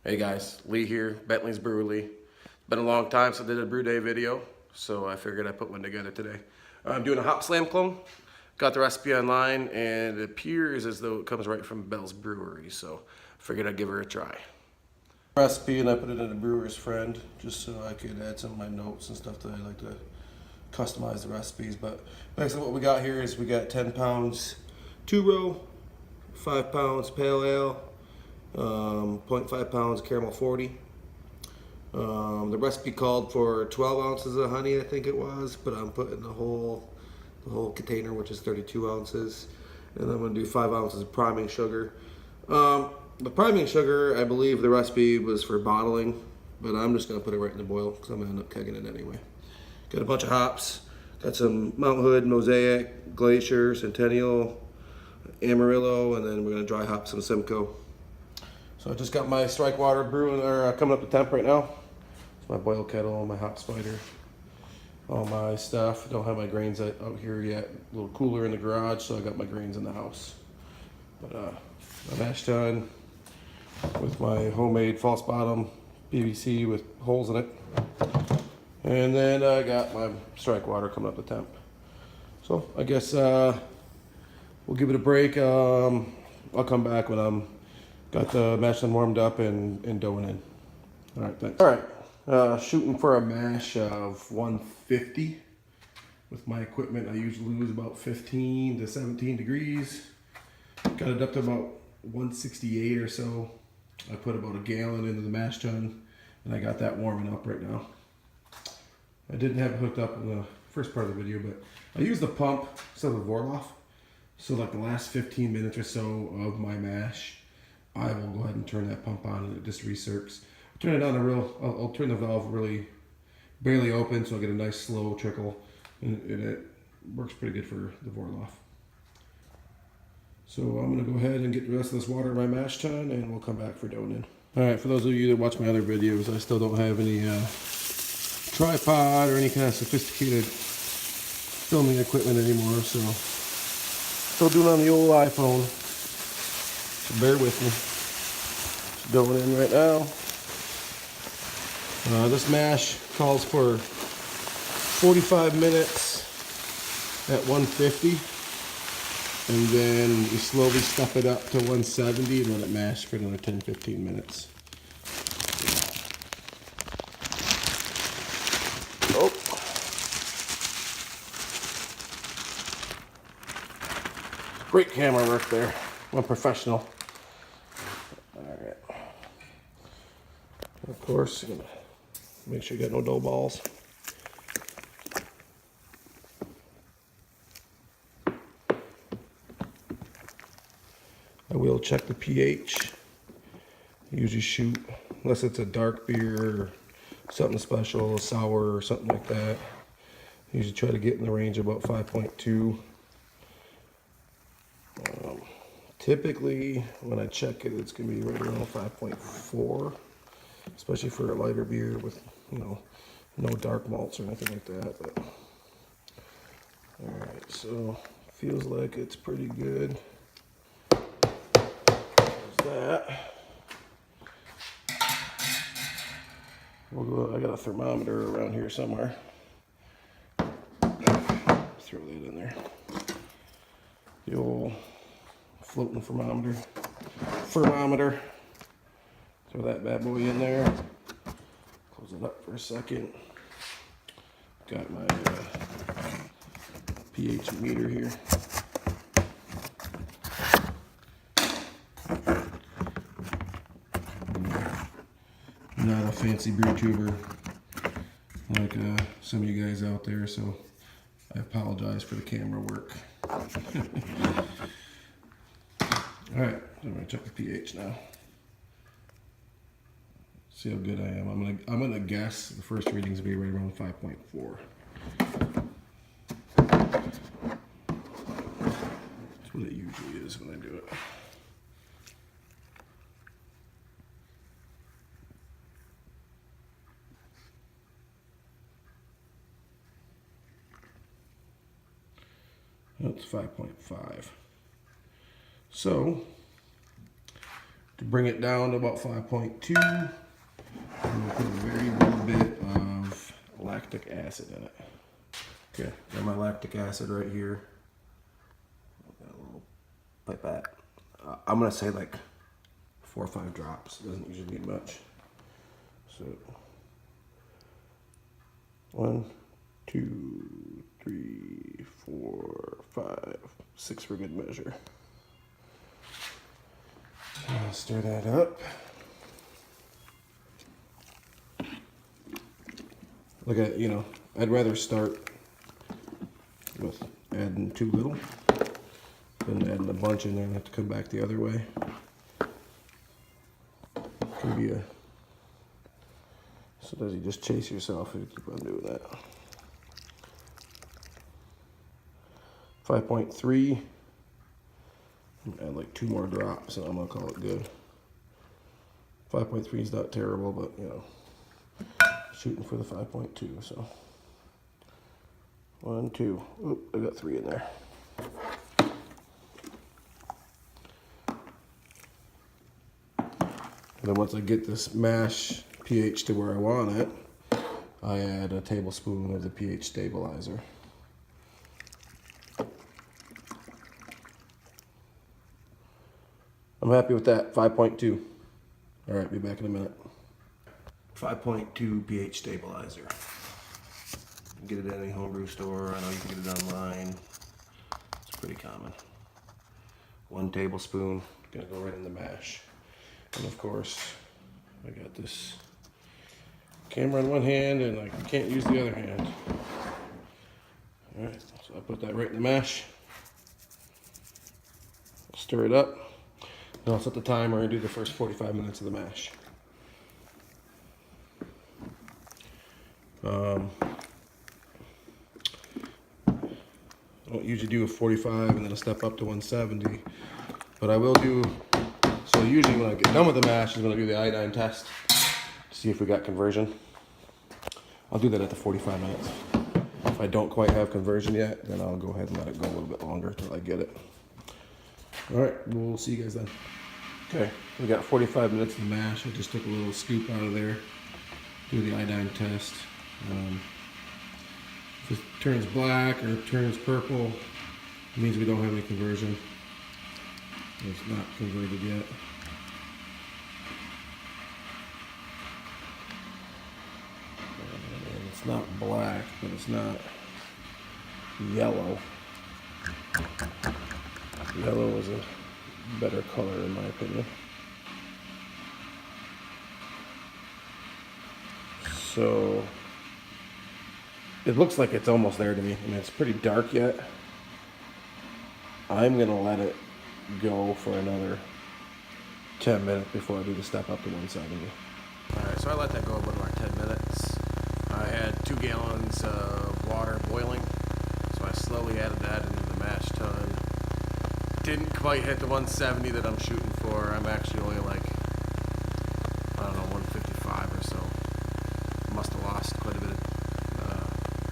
Hey guys, Lee here, Bentley's BrewerLee. It's been a long time since I did a brew day video, so I figured I'd put one together today. I'm doing a Hopslam clone. Got the recipe online, and it appears as though it comes right from Bell's Brewery, so I figured I'd give her a try. Recipe, and I put it in a brewer's friend, just so I could add some of my notes and stuff that I like to customize the recipes. But basically what we got here is we got 10 pounds 2-row, 5 pounds pale ale, 0.5 pounds caramel 40. The recipe called for 12 ounces of honey, I think it was, but I'm putting the whole container, which is 32 ounces. And I'm going to do 5 ounces of priming sugar. The priming sugar, I believe the recipe was for bottling, but I'm just going to put it right in the boil because I'm going to end up kegging it anyway. Got a bunch of hops. Got some Mount Hood, Mosaic, Glacier, Centennial, Amarillo, and then we're going to dry hop some Simcoe. So I just got my strike water brewing, or coming up to temp right now. It's my boil kettle, my hop spider, all my stuff. Don't have my grains out here yet. A little cooler in the garage, so I got my grains in the house. But my mash tun with my homemade false bottom PVC with holes in it. And then I got my strike water coming up to temp. So I guess we'll give it a break. I'll come back when I'm got the mash tun warmed up and doughing in. All right, thanks. All right, shooting for a mash of 150. With my equipment, I usually lose about 15 to 17 degrees. Got it up to about 168 or so. I put about a gallon into the mash tun, and I got that warming up right now. I didn't have it hooked up in the first part of the video, but I used the pump instead of the Vorloff. So like the last 15 minutes or so of my mash, I will go ahead and turn that pump on and it just recircs. Turn it on I'll turn the valve really barely open so I get a nice slow trickle, and it works pretty good for the Vorloff. So I'm gonna go ahead and get the rest of this water in my mash tun and we'll come back for doughing in. All right, for those of you that watch my other videos, I still don't have any tripod or any kind of sophisticated filming equipment anymore, so still doing it on the old iPhone. So bear with me. It's doughing in right now. This mash calls for 45 minutes at 150, and then you slowly step it up to 170 and let it mash for another 10-15 minutes. Oh. Great camera work there. I'm a professional. Alright. Of course, you're gonna make sure you got no dough balls. I will check the pH. I usually shoot, unless it's a dark beer or something special, a sour or something like that. I usually try to get in the range of about 5.2. Typically, when I check it, it's going to be right around 5.4, especially for a lighter beer with, you know, no dark malts or anything like that. But all right, so feels like it's pretty good. There's that. We'll go. I got a thermometer around here somewhere. Throw that in there. The old floating thermometer. Throw that bad boy in there. Close it up for a second. Got my pH meter here. I'm not a fancy brew tuber like some of you guys out there, so I apologize for the camera work. Alright, I'm gonna check the pH now. See how good I am. I'm gonna guess the first reading's gonna be right around 5.4. That's what it usually is when I do it. That's 5.5. So to bring it down to about 5.2. And we'll put a very little bit of lactic acid in it. Okay, got my lactic acid right here. Got a little pipette. I'm gonna say like 4 or 5 drops. Doesn't usually need much. So 1, 2, 3, 4, 5, 6 for good measure. I'll stir that up. Look at, you know, I'd rather start with adding too little than adding a bunch in there and have to come back the other way. Can be a, sometimes you just chase yourself if you keep on doing that. 5.3. Add like 2 more drops and I'm gonna call it good. 5.3 is not terrible, but you know, shooting for the 5.2. So 1, 2. Oop, I got 3 in there. And then once I get this mash pH to where I want it, I add a tablespoon of the pH stabilizer. I'm happy with that, 5.2. All right, be back in a minute. 5.2 pH stabilizer. You can get it at any homebrew store. I know you can get it online. It's pretty common. 1 tablespoon, gonna go right in the mash. And of course, I got this camera in one hand and I can't use the other hand. All right, so I put that right in the mash. Stir it up. And I'll set the timer and do the first 45 minutes of the mash. I don't usually do a 45 and then a step up to 170, but I will do, so usually when I get done with the mash is when I do the iodine test to see if we got conversion. I'll do that at the 45 minutes. If I don't quite have conversion yet, then I'll go ahead and let it go a little bit longer until I get it. All right, we'll see you guys then. Okay, we got 45 minutes of the mash. I just took a little scoop out of there, do the iodine test. If it turns black or turns purple, it means we don't have any conversion. It's not converted yet. And it's not black, but it's not yellow. Yellow is a better color in my opinion. So it looks like it's almost there to me. I mean, it's pretty dark yet. I'm gonna let it go for another 10 minutes before I do the step up to 170. All right, so I let that go about another 10 minutes. I had 2 gallons of water boiling, so I slowly added that into the mash tun. Didn't quite hit the 170 that I'm shooting for. I'm actually only like, I don't know, 155 or so. Must have lost quite a bit of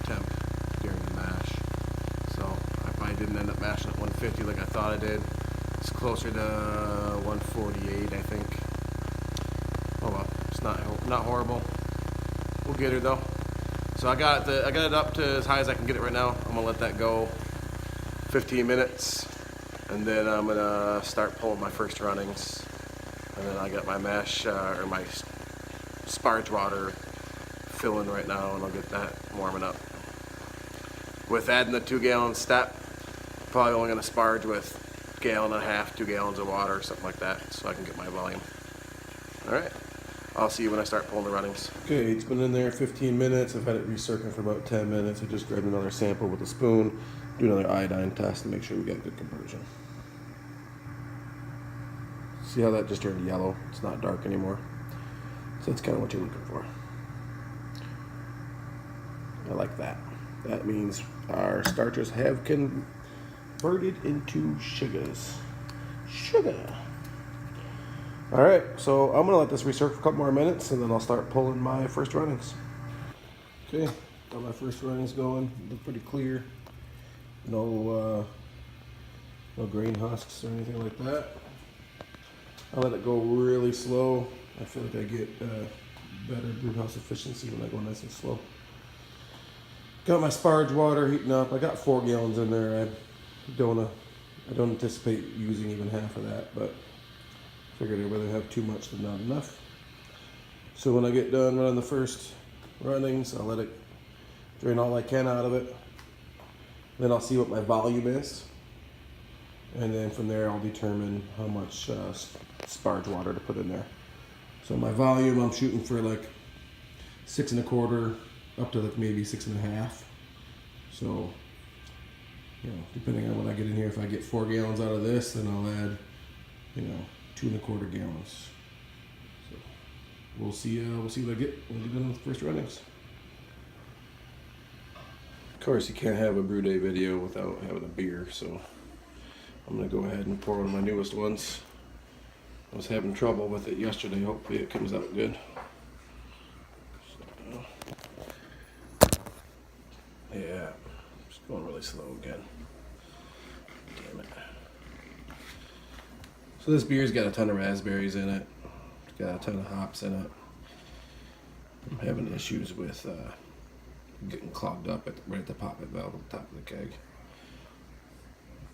temp during the mash. So I probably didn't end up mashing at 150 like I thought I did. It's closer to 148, I think. Oh well, it's not horrible. We'll get her though. So I got it up to as high as I can get it right now. I'm gonna let that go 15 minutes. And then I'm gonna start pulling my first runnings. And then I got my mash, or my sparge water filling right now, and I'll get that warming up. With adding the 2 gallon step, probably only gonna sparge with 1.5 gallons, 2 gallons of water, or something like that, so I can get my volume. All right, I'll see you when I start pulling the runnings. Okay, it's been in there 15 minutes. I've had it recircling for about 10 minutes. I just grabbed another sample with a spoon, do another iodine test to make sure we get good conversion. See how that just turned yellow? It's not dark anymore. So that's kind of what you're looking for. I like that. That means our starters have converted into sugars. Sugar. All right, so I'm gonna let this recircle for a couple more minutes and then I'll start pulling my first runnings. Okay, got my first runnings going. Look pretty clear. No grain husks or anything like that. I let it go really slow. I feel like I get better brewhouse efficiency when I go nice and slow. Got my sparge water heating up. I got 4 gallons in there. I don't anticipate using even half of that, but figured I'd rather have too much than not enough. So when I get done running the first runnings, I'll let it drain all I can out of it. Then I'll see what my volume is. And then from there I'll determine how much sparge water to put in there. So my volume, I'm shooting for like 6 1/4 up to like maybe 6 1/2. So, you know, depending on what I get in here, if I get 4 gallons out of this, then I'll add, you know, 2 1/4 gallons. So we'll see what I get when we get done with the first runnings. Of course, you can't have a brew day video without having a beer, so I'm gonna go ahead and pour one of my newest ones. I was having trouble with it yesterday. Hopefully it comes out good. So, yeah, just going really slow again. Damn it. So this beer's got a ton of raspberries in it. It's got a ton of hops in it. I'm having issues with getting clogged up right at the poppet valve on the top of the keg.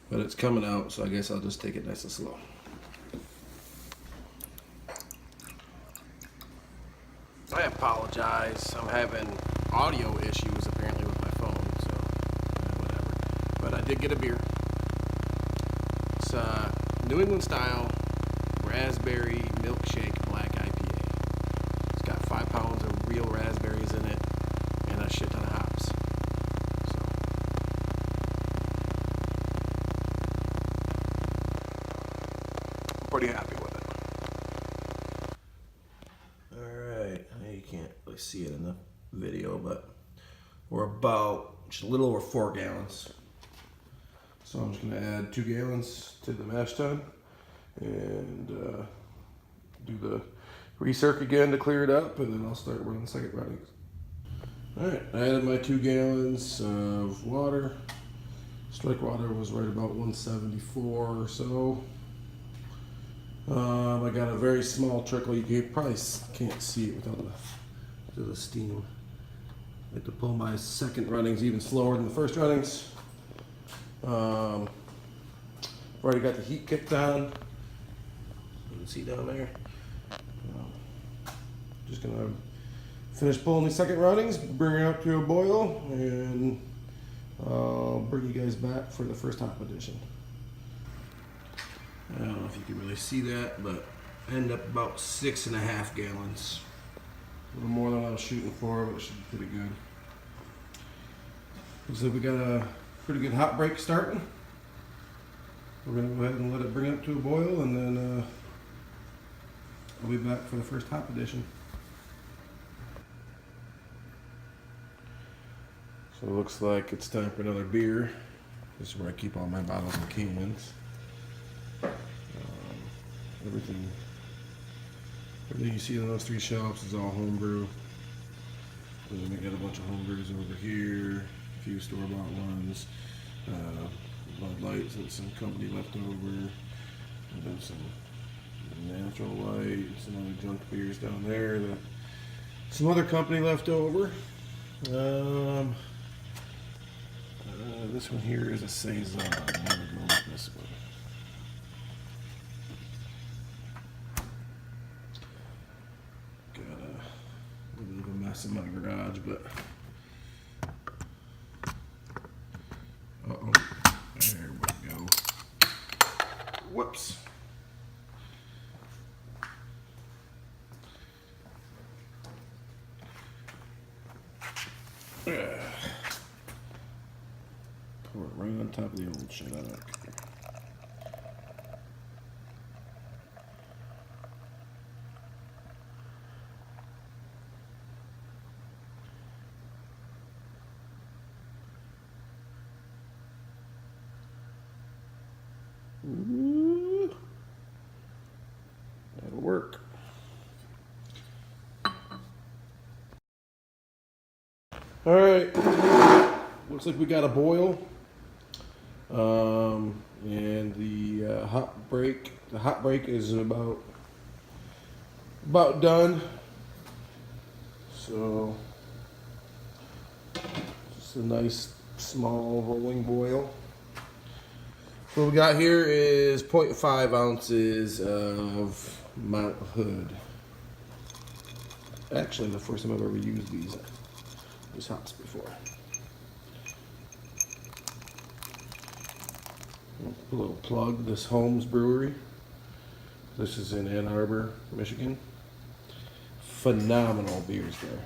But it's coming out, so I guess I'll just take it nice and slow. I apologize. I'm having audio issues apparently with my phone, so whatever. But I did get a beer. It's New England style raspberry milkshake black IPA. It's got 5 pounds of real raspberries in it and a shit ton of hops. So I'm pretty happy with it. Alright, you can't really see it in the video, but we're about just a little over 4 gallons. So I'm just going to add 2 gallons to the mash tun and do the recirc again to clear it up, and then I'll start running the second runnings. Alright, I added my 2 gallons of water. Strike water was right about 174 or so. I got a very small trickle. You probably can't see it without the steam. I like to pull my second runnings even slower than the first runnings. I've already got the heat kicked on. You can see down there. Just gonna finish pulling the second runnings, bring it up to a boil, and I'll bring you guys back for the first hop edition. I don't know if you can really see that, but I ended up about 6 1/2 gallons. A little more than I was shooting for, but it should be pretty good. Looks like we got a pretty good hot break starting. We're gonna go ahead and let it bring up to a boil, and then I'll be back for the first hop edition. So it looks like it's time for another beer. This is where I keep all my bottles and cans. Everything you see on those 3 shelves is all homebrew. And then we got a bunch of homebrews over here, a few store-bought ones, Bud Lights and some company leftover, and then some Natural Light, and some other junk beers down there that some other company left over. This one here is a Saison. I'm gonna go with this one. Got a little bit of a mess in my garage, but uh-oh, there we go. Whoops. Pour it right on top of the old shit. I don't care. Ooh, that'll work. All right, looks like we got a boil. And the hot break is about done. So just a nice small rolling boil. So what we got here is 0.5 ounces of Mount Hood. Actually, the first time I've ever used these hops before. A little plug, this Holmes Brewery. This is in Ann Arbor, Michigan. Phenomenal beers there.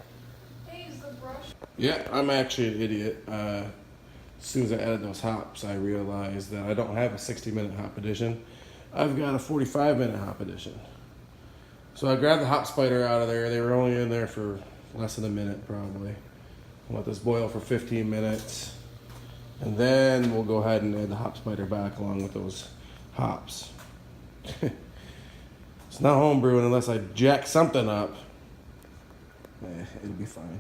Hey, is the brush? Yeah, I'm actually an idiot. As soon as I added those hops, I realized that I don't have a 60-minute hop edition. I've got a 45-minute hop edition. So I grabbed the hop spider out of there. They were only in there for less than a minute, probably. I'll let this boil for 15 minutes. And then we'll go ahead and add the hop spider back along with those hops. It's not homebrewing unless I jack something up. It'll be fine.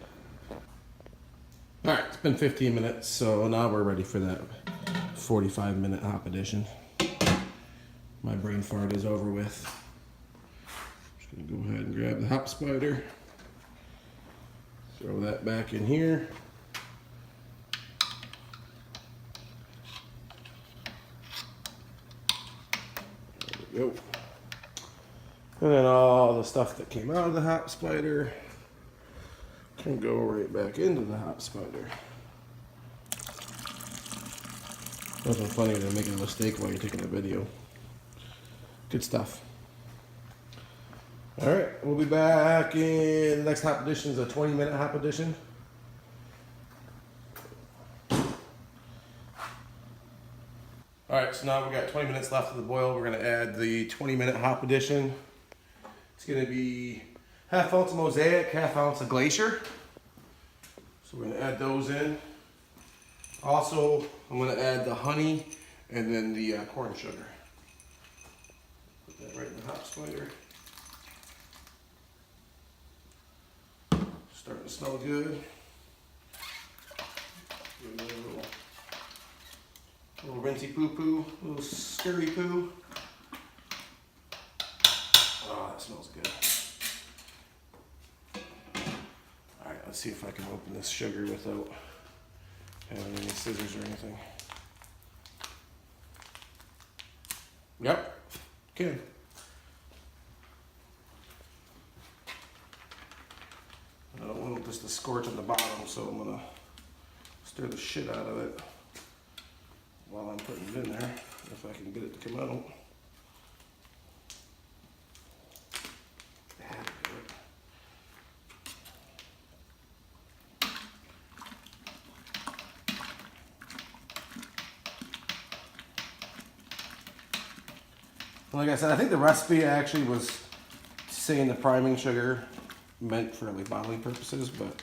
All right, it's been 15 minutes, so now we're ready for that 45-minute hop edition. My brain fart is over with. Just gonna go ahead and grab the hop spider. Throw that back in here. There we go. And then all the stuff that came out of the hop spider can go right back into the hop spider. Nothing funny than making a mistake while you're taking a video. Good stuff. All right, we'll be back in the next hop edition is a 20-minute hop edition. All right, so now we've got 20 minutes left of the boil. We're gonna add the 20-minute hop edition. It's gonna be half ounce of Mosaic, half ounce of Glacier. So we're gonna add those in. Also, I'm gonna add the honey and then the corn sugar. Put that right in the hop spider. Starting to smell good. Give it a little rinsey poo poo, a little scurry poo. Oh, that smells good. All right, let's see if I can open this sugar without having any scissors or anything. Yep, can. I don't want this to scorch on the bottom, so I'm gonna stir the shit out of it while I'm putting it in there, if I can get it to come out. Like I said, I think the recipe actually was saying the priming sugar meant for like bottling purposes, but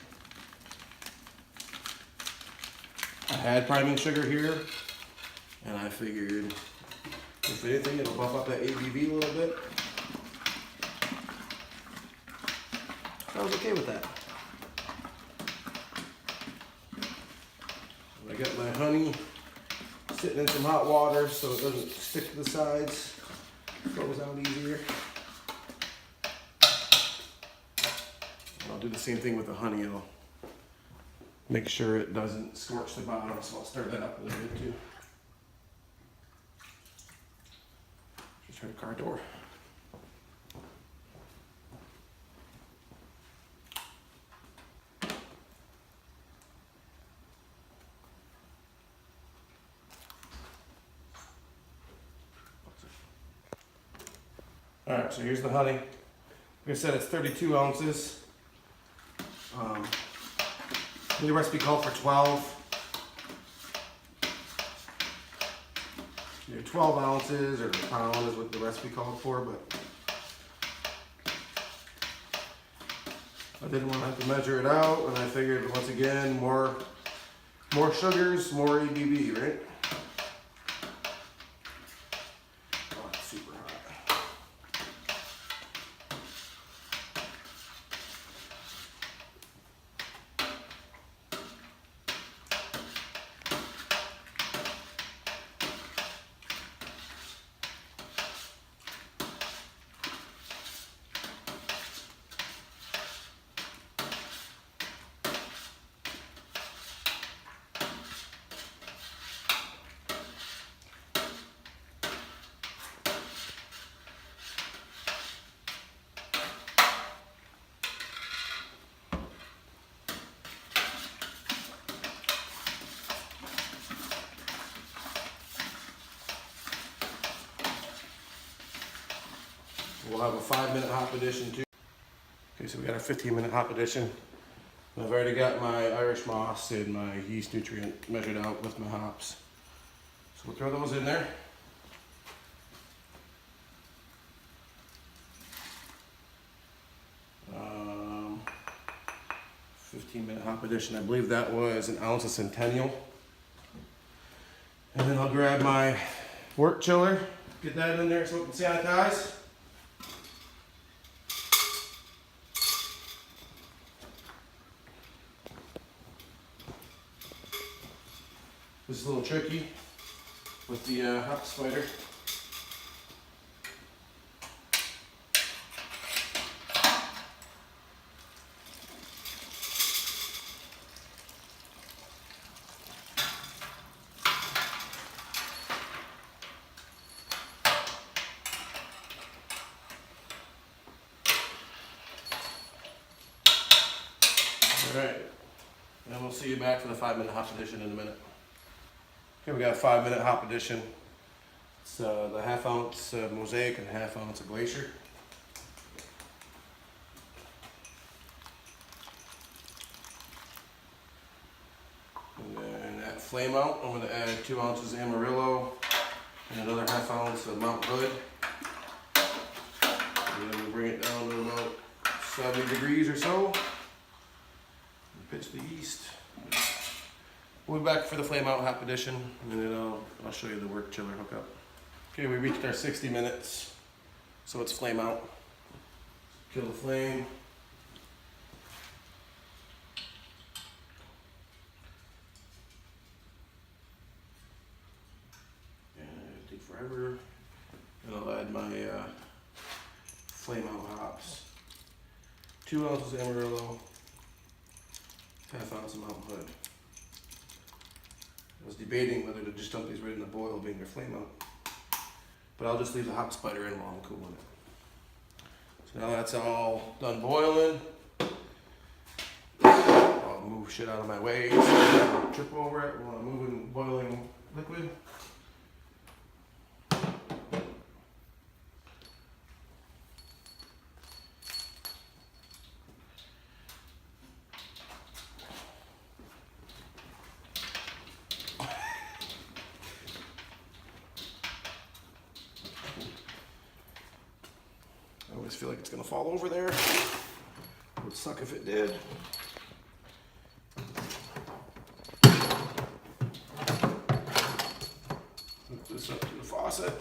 I had priming sugar here, and I figured if anything, it'll bump up that ABV a little bit. I was okay with that. I got my honey sitting in some hot water so it doesn't stick to the sides. Goes out easier. I'll do the same thing with the honey. I'll make sure it doesn't scorch the bottom, so I'll stir that up a little bit too. Just turn the car door. All right, so here's the honey. Like I said, it's 32 ounces. The recipe called for 12. 12 ounces or a pound is what the recipe called for, but I didn't want to have to measure it out, and I figured once again, more sugars, more ABV, right? Oh, it's super hot. have a 5-minute hop addition too. Okay, so we got a 15-minute hop addition. I've already got my Irish moss and my yeast nutrient measured out with my hops. So we'll throw those in there. Um, 15-minute hop addition. I believe that was an ounce of Centennial. And then I'll grab my work chiller, get that in there so it can sanitize. This is a little tricky with the hop spider. Alright, and we'll see you back for the 5-minute hop addition in a minute. Okay, we got a 5-minute hop addition. It's the 1/2 ounce Mosaic and 1/2 ounce of Glacier. And then that flame out, I'm going to add 2 ounces of Amarillo and another 1/2 ounce of Mount Hood. And then we'll bring it down to about 70 degrees or so. Pitch the yeast. We'll be back for the flame out hop addition, and then I'll show you the work chiller hookup. Okay, we reached our 60 minutes, so it's flame out. Kill the flame. And it'll take forever. And I'll add my flame out hops. 2 ounces of Amarillo. 1/2 ounce of Mount Hood. I was debating whether to just dump these right in the boil being their flame out. But I'll just leave the hop spider in while I'm cooling it. So now that's all done boiling. I'll move shit out of my way so I don't trip over it while I'm moving boiling liquid. I always feel like it's gonna fall over there. It would suck if it did. Hook this up to the faucet.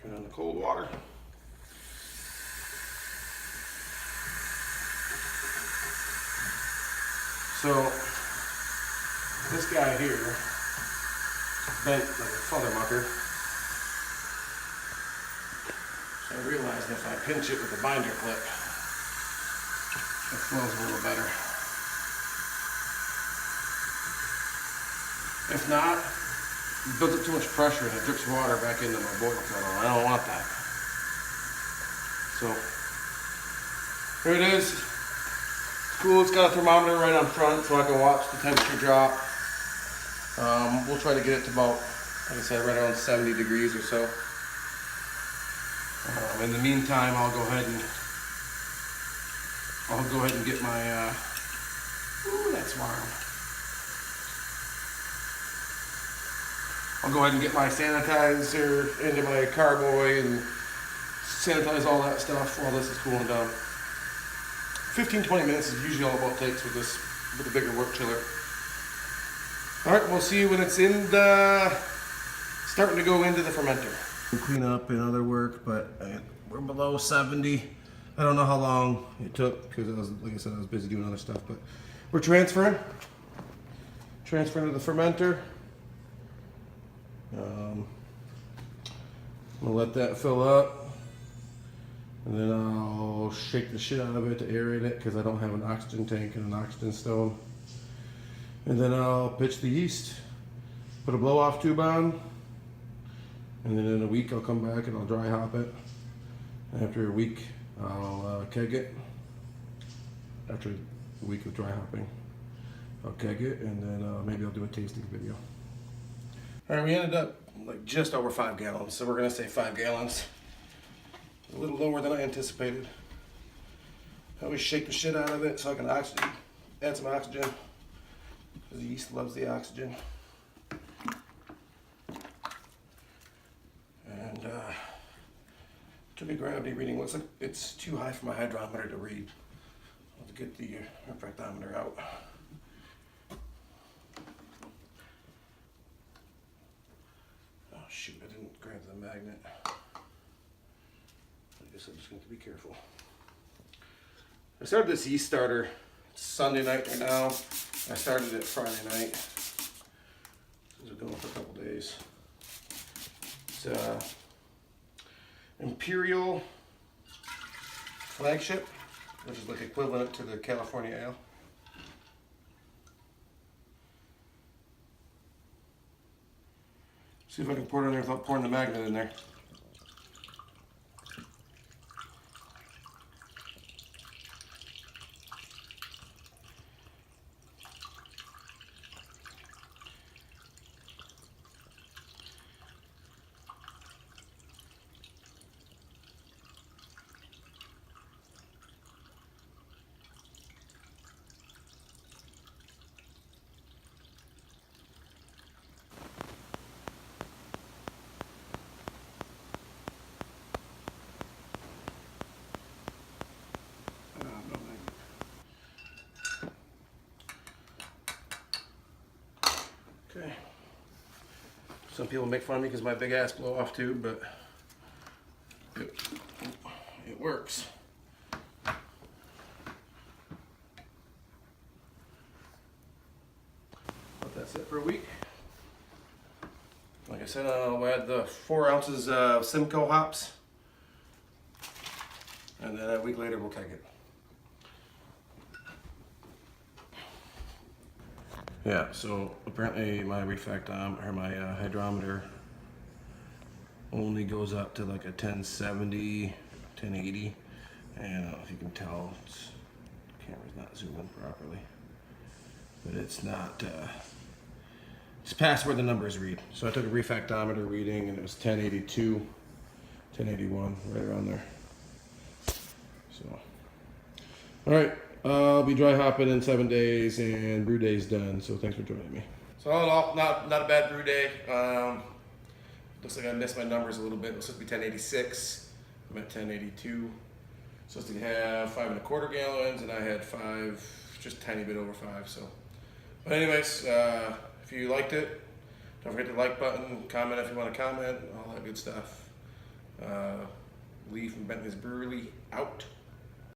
Turn on the cold water. So this guy here bent like a father mucker. So I realized if I pinch it with a binder clip, it flows a little better. If not, it builds up too much pressure and it drips water back into my boil kettle. I don't want that. So here it is. It's cool. It's got a thermometer right on front so I can watch the temperature drop. We'll try to get it to about, like I said, right around 70 degrees or so. In the meantime, I'll go ahead and get my, ooh, that's warm. I'll go ahead and get my sanitizer into my carboy and sanitize all that stuff while this is cooling down. 15-20 minutes is usually all about takes with a bigger work chiller. All right, we'll see you when it's starting to go into the fermenter. Clean up and other work, but we're below 70. I don't know how long it took because like I said, I was busy doing other stuff, but we're transferring to the fermenter. I'm gonna let that fill up, and then I'll shake the shit out of it to aerate it because I don't have an oxygen tank and an oxygen stone. And then I'll pitch the yeast, put a blow off tube on, and then in a week I'll come back and I'll dry hop it. And after a week I'll keg it. After a week of dry hopping, I'll keg it, and then maybe I'll do a tasting video. All right, we ended up like just over 5 gallons, so we're gonna say 5 gallons. A little lower than I anticipated. I always shake the shit out of it so I can add some oxygen, because the yeast loves the oxygen. And took a gravity reading. Looks like it's too high for my hydrometer to read. I'll have to get the refractometer out. Oh shoot, I didn't grab the magnet. I guess I'm just going to be careful. I started this yeast starter. It's Sunday night right now. I started it Friday night. This is going for a couple days. It's Imperial Flagship, which is like equivalent to the California Ale. See if I can pour it in there without pouring the magnet in there. Okay. Some people make fun of me because my big ass blow off too, but it works. But that's it for a week. Like I said, I'll add the 4 ounces of Simcoe hops, and then a week later we'll keg it. Yeah, so apparently my hydrometer only goes up to like a 1070, 1080, and I don't know if you can tell, the camera's not zooming properly, but it's not, it's past where the numbers read. So I took a refractometer reading and it was 1082, 1081, right around there. So, all right. I'll be dry hopping in 7 days, and brew day's done. So thanks for joining me. So all in all, not a bad brew day. Looks like I missed my numbers a little bit. It's supposed to be 1086. I'm at 1082. Supposed to have 5 1/4 gallons, and I had 5, just a tiny bit over 5. So, but anyways, if you liked it, don't forget the like button. Comment if you want to comment. All that good stuff. Lee from Bentley's BrewerLee out.